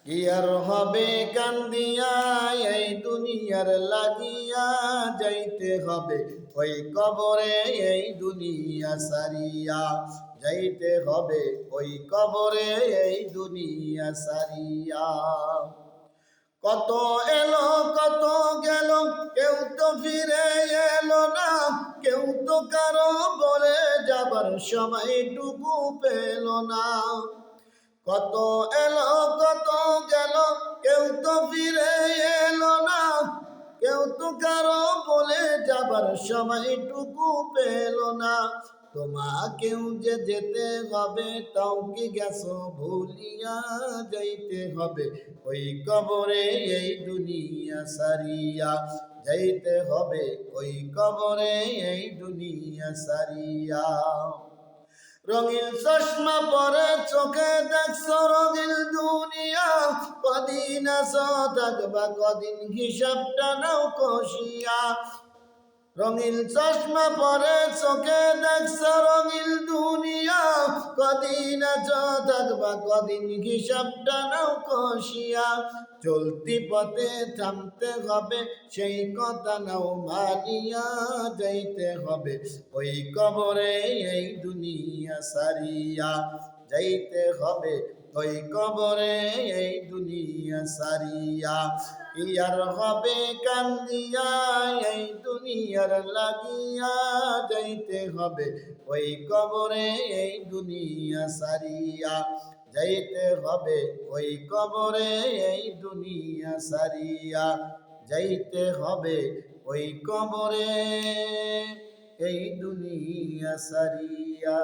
কি আর হবে কান্দিয়া এই দুনিয়ার লাগিয়া, যাইতে হবে ওই কবরে এই দুনিয়া সারিয়া, যাইতে হবে ওই কবরে এই দুনিয়া সারিয়া। কত এলো কত গেল, কেউ তো ফিরে এলো না, কেউ তো কারো বলে যাবার সময়টুকু পেল না। কত এলো কত গেল, কেউ তো ফিরে এলো না, কেউ তো কারো বলে যাবার সময়টুকু পেল না। তোমাকেও যে যেতে হবে, তাও কি গেছো ভুলিয়া, যাইতে হবে ওই কবরে এই দুনিয়া সারিয়া, যাইতে হবে ওই কবরে এই দুনিয়া সারিয়া। রঙিন চশমা পরে চোখে দেখছো রঙিন দুনিয়া, কদিন আছো থাকবা কদিন হিসাবটা নাও কষিয়া। রঙিন চশমা পরে চোখে দেখছো রঙিন দুনিয়া, কদিন আছো থাকবা কদিন হিসাবটা নাও কষিয়া। চলতি পথে থামতে হবে সেই কথা নাও মানিয়া, যাইতে হবে ওই কবরে এই দুনিয়া সারিয়া, যাইতে হবে ওই কবরে এই দুনিয়া সারিয়া। কি আর হবে কান্দিয়া এই দুনিয়ার লাগিয়া, যাইতে হবে ওই কবরে এই দুনিয়া সারিয়া, যাইতে হবে ওই কবরে এই দুনিয়া সারিয়া, যাইতে হবে ওই কবরে এই দুনিয়া সারিয়া।